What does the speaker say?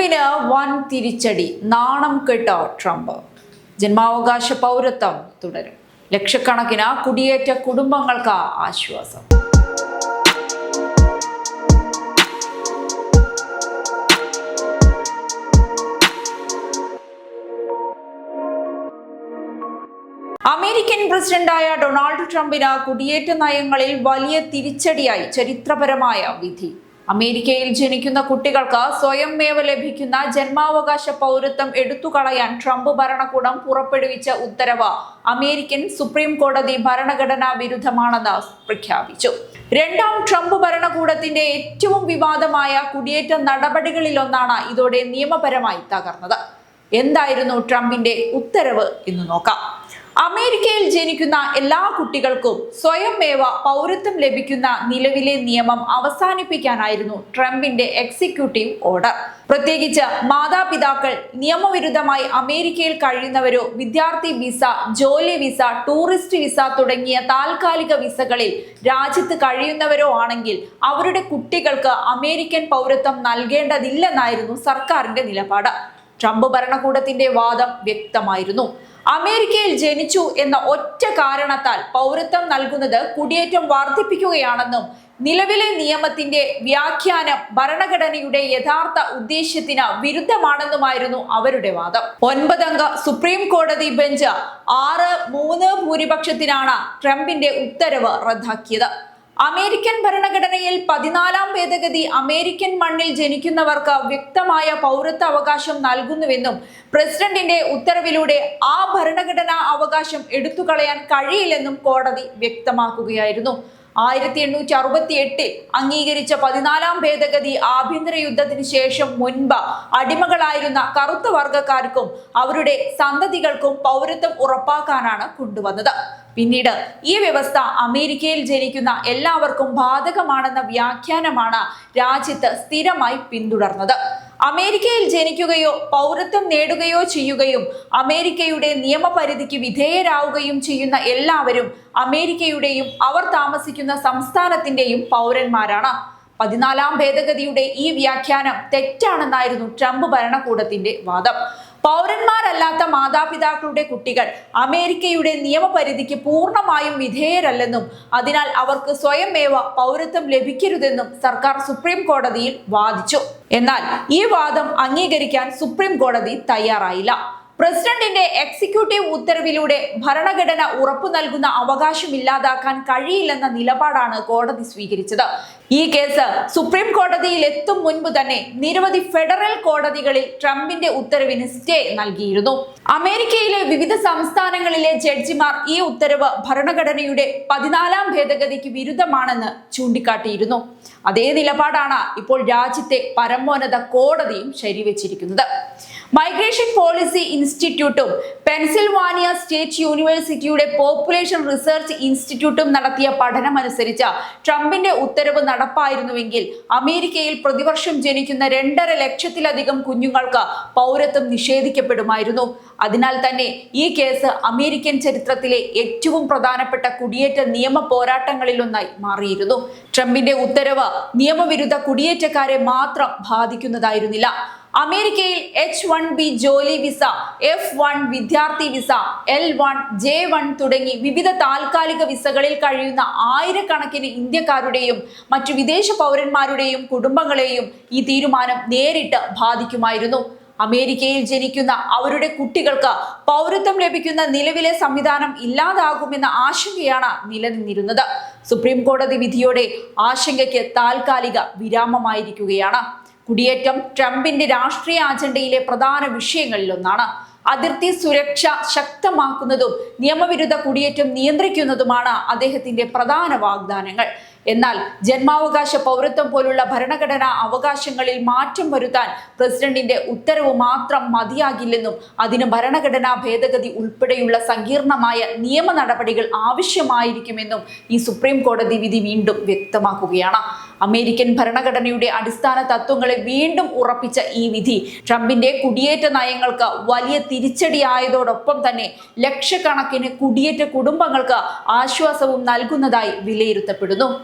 ട്രംപിന് വൻ തിരിച്ചടി. നാണം കെട്ട ട്രംപ്. ജന്മാവകാശ പൗരത്വം തുടരും. ലക്ഷക്കണക്കിന് കുടിയേറ്റ കുടുംബങ്ങൾക്ക് ആശ്വാസം. അമേരിക്കൻ പ്രസിഡന്റായ ഡൊണാൾഡ് ട്രംപിന് കുടിയേറ്റ നയങ്ങളിൽ വലിയ തിരിച്ചടിയായി ചരിത്രപരമായ വിധി. അമേരിക്കയിൽ ജനിക്കുന്ന കുട്ടികൾക്ക് സ്വയമേവ ലഭിക്കുന്ന ജന്മാവകാശ പൗരത്വം എടുത്തുകളയാൻ ട്രംപ് ഭരണകൂടം പുറപ്പെടുവിച്ച ഉത്തരവ് അമേരിക്കൻ സുപ്രീം കോടതി ഭരണഘടനാ വിരുദ്ധമാണെന്ന് പ്രഖ്യാപിച്ചു. രണ്ടാം ട്രംപ് ഭരണകൂടത്തിന്റെ ഏറ്റവും വിവാദമായ കുടിയേറ്റ നടപടികളിലൊന്നാണ് ഇതോടെ നിയമപരമായി തകർന്നത്. എന്തായിരുന്നു ട്രംപിന്റെ ഉത്തരവ് എന്ന് നോക്കാം. അമേരിക്കയിൽ ജനിക്കുന്ന എല്ലാ കുട്ടികൾക്കും സ്വയമേവ പൗരത്വം ലഭിക്കുന്ന നിലവിലെ നിയമം അവസാനിപ്പിക്കാനായിരുന്നു ട്രംപിന്റെ എക്സിക്യൂട്ടീവ് ഓർഡർ. പ്രത്യേകിച്ച് മാതാപിതാക്കൾ നിയമവിരുദ്ധമായി അമേരിക്കയിൽ കഴിയുന്നവരോ, വിദ്യാർത്ഥി വിസ, ജോലി വിസ, ടൂറിസ്റ്റ് വിസ തുടങ്ങിയ താൽക്കാലിക വിസകളിൽ രാജ്യത്ത് കഴിയുന്നവരോ ആണെങ്കിൽ അവരുടെ കുട്ടികൾക്ക് അമേരിക്കൻ പൗരത്വം നൽകേണ്ടതില്ലെന്നായിരുന്നു സർക്കാരിന്റെ നിലപാട്. ട്രംപ് ഭരണകൂടത്തിന്റെ വാദം വ്യക്തമായിരുന്നു. അമേരിക്കയിൽ ജനിച്ചു എന്ന ഒറ്റ കാരണത്താൽ പൗരത്വം നൽകുന്നത് കുടിയേറ്റം വർദ്ധിപ്പിക്കുകയാണെന്നും നിലവിലെ നിയമത്തിന്റെ വ്യാഖ്യാനം ഭരണഘടനയുടെ യഥാർത്ഥ ഉദ്ദേശ്യത്തിന് വിരുദ്ധമാണെന്നുമായിരുന്നു അവരുടെ വാദം. 9 അംഗ സുപ്രീം കോടതി ബെഞ്ച് 6-3 ഭൂരിപക്ഷത്തിനാണ് ട്രംപിന്റെ ഉത്തരവ് റദ്ദാക്കിയത്. അമേരിക്കൻ ഭരണഘടനയിൽ 14-ാം ഭേദഗതി അമേരിക്കൻ മണ്ണിൽ ജനിക്കുന്നവർക്ക് വ്യക്തമായ പൗരത്വ അവകാശം നൽകുന്നുവെന്നും പ്രസിഡന്റിന്റെ ഉത്തരവിലൂടെ ആ ഭരണഘടനാ അവകാശം എടുത്തുകളയാൻ കഴിയില്ലെന്നും കോടതി വ്യക്തമാക്കുകയായിരുന്നു. 1868 അംഗീകരിച്ച 14-ാം ഭേദഗതി ആഭ്യന്തര യുദ്ധത്തിന് ശേഷം മുൻപ് അടിമകളായിരുന്ന കറുത്ത വർഗക്കാർക്കും അവരുടെ സന്തതികൾക്കും പൗരത്വം ഉറപ്പാക്കാനാണ് കൊണ്ടുവന്നത്. പിന്നീട് ഈ വ്യവസ്ഥ അമേരിക്കയിൽ ജനിക്കുന്ന എല്ലാവർക്കും ബാധകമാണെന്ന വ്യാഖ്യാനമാണ് രാജ്യത്ത് സ്ഥിരമായി പിന്തുടർന്നത്. അമേരിക്കയിൽ ജനിക്കുകയോ പൗരത്വം നേടുകയോ ചെയ്യുകയും അമേരിക്കയുടെ നിയമപരിധിക്ക് വിധേയരാവുകയും ചെയ്യുന്ന എല്ലാവരും അമേരിക്കയുടെയും അവർ താമസിക്കുന്ന സംസ്ഥാനത്തിന്റെയും പൗരന്മാരാണ്. 14-ാം ഭേദഗതിയുടെ ഈ വ്യാഖ്യാനം തെറ്റാണെന്നായിരുന്നു ട്രംപ് ഭരണകൂടത്തിന്റെ വാദം. പൗരന്മാരല്ലാത്ത മാതാപിതാക്കളുടെ കുട്ടികൾ അമേരിക്കയുടെ നിയമപരിധിക്ക് പൂർണ്ണമായും വിധേയരല്ലെന്നും അതിനാൽ അവർക്ക് സ്വയമേവ പൗരത്വം ലഭിക്കരുതെന്നും സർക്കാർ സുപ്രീം കോടതിയിൽ വാദിച്ചു. എന്നാൽ ഈ വാദം അംഗീകരിക്കാൻ സുപ്രീം കോടതി തയ്യാറായില്ല. പ്രസിഡന്റിന്റെ എക്സിക്യൂട്ടീവ് ഉത്തരവിലൂടെ ഭരണഘടന ഉറപ്പു നൽകുന്ന അവകാശം ഇല്ലാതാക്കാൻ കഴിയില്ലെന്ന നിലപാടാണ് കോടതി സ്വീകരിച്ചത്. ഈ കേസ് സുപ്രീം കോടതിയിൽ എത്തും മുൻപ് തന്നെ നിരവധി ഫെഡറൽ കോടതികളിൽ ട്രംപിന്റെ ഉത്തരവിന് സ്റ്റേ നൽകിയിരുന്നു. അമേരിക്കയിലെ വിവിധ സംസ്ഥാനങ്ങളിലെ ജഡ്ജിമാർ ഈ ഉത്തരവ് ഭരണഘടനയുടെ 14-ാം ഭേദഗതിക്ക് വിരുദ്ധമാണെന്ന് ചൂണ്ടിക്കാട്ടിയിരുന്നു. അതേ നിലപാടാണ് ഇപ്പോൾ രാജ്യത്തെ പരമോന്നത കോടതിയും ശരിവെച്ചിരിക്കുന്നത്. മൈഗ്രേഷൻ പോളിസി ഇൻസ്റ്റിറ്റ്യൂട്ടും പെൻസിൽവാനിയ സ്റ്റേറ്റ് യൂണിവേഴ്സിറ്റിയുടെ പോപ്പുലേഷൻ റിസർച്ച് ഇൻസ്റ്റിറ്റ്യൂട്ടും നടത്തിയ പഠനമനുസരിച്ച് ട്രംപിന്റെ ഉത്തരവ് നടപ്പായിരുന്നുവെങ്കിൽ അമേരിക്കയിൽ പ്രതിവർഷം ജനിക്കുന്ന 2.5 ലക്ഷത്തിലധികം കുഞ്ഞുങ്ങൾക്ക് പൗരത്വം നിഷേധിക്കപ്പെടുമായിരുന്നു. അതിനാൽ തന്നെ ഈ കേസ് അമേരിക്കൻ ചരിത്രത്തിലെ ഏറ്റവും പ്രധാനപ്പെട്ട കുടിയേറ്റ നിയമ പോരാട്ടങ്ങളിലൊന്നായി മാറിയിരുന്നു. ട്രംപിന്റെ ഉത്തരവ് നിയമവിരുദ്ധ കുടിയേറ്റക്കാരെ മാത്രം ബാധിക്കുന്നതായിരുന്നില്ല. അമേരിക്കയിൽ H-1B ജോലി വിസ, F-1 വിദ്യാർത്ഥി വിസ, L-1, J-1 തുടങ്ങി വിവിധ താൽക്കാലിക വിസകളിൽ കഴിയുന്ന ആയിരക്കണക്കിന് ഇന്ത്യക്കാരുടെയും മറ്റു വിദേശ പൗരന്മാരുടെയും കുടുംബങ്ങളെയും ഈ തീരുമാനം നേരിട്ട് ബാധിക്കുമായിരുന്നു. അമേരിക്കയിൽ ജനിക്കുന്ന അവരുടെ കുട്ടികൾക്ക് പൗരത്വം ലഭിക്കുന്ന നിലവിലെ സംവിധാനം ഇല്ലാതാകുമെന്ന ആശങ്കയാണ് നിലനിന്നിരുന്നത്. സുപ്രീം കോടതി വിധിയോടെ ആശങ്കയ്ക്ക് താൽക്കാലിക വിരാമമായിരിക്കുകയാണ്. കുടിയേറ്റം ട്രംപിന്റെ രാഷ്ട്രീയ അജണ്ടയിലെ പ്രധാന വിഷയങ്ങളിലൊന്നാണ്. അതിർത്തി സുരക്ഷ ശക്തമാക്കുന്നതും നിയമവിരുദ്ധ കുടിയേറ്റം നിയന്ത്രിക്കുന്നതുമാണ് അദ്ദേഹത്തിന്റെ പ്രധാന വാഗ്ദാനങ്ങൾ. എന്നാൽ ജന്മാവകാശ പൗരത്വം പോലുള്ള ഭരണഘടനാ അവകാശങ്ങളിൽ മാറ്റം വരുത്താൻ പ്രസിഡന്റിന്റെ ഉത്തരവ് മാത്രം മതിയാകില്ലെന്നും അതിന് ഭരണഘടനാ ഭേദഗതി ഉൾപ്പെടെയുള്ള സങ്കീർണമായ നിയമ നടപടികൾ ആവശ്യമായിരിക്കുമെന്നും ഈ സുപ്രീം കോടതി വിധി വീണ്ടും വ്യക്തമാക്കുകയാണ്. അമേരിക്കൻ ഭരണഘടനയുടെ അടിസ്ഥാന തത്വങ്ങളെ വീണ്ടും ഉറപ്പിച്ച ഈ വിധി ട്രംപിന്റെ കുടിയേറ്റ നയങ്ങൾക്ക് വലിയ തിരിച്ചടിയായതോടൊപ്പം തന്നെ ലക്ഷക്കണക്കിന് കുടിയേറ്റ കുടുംബങ്ങൾക്ക് ആശ്വാസവും നൽകുന്നതായി വിലയിരുത്തപ്പെടുന്നു.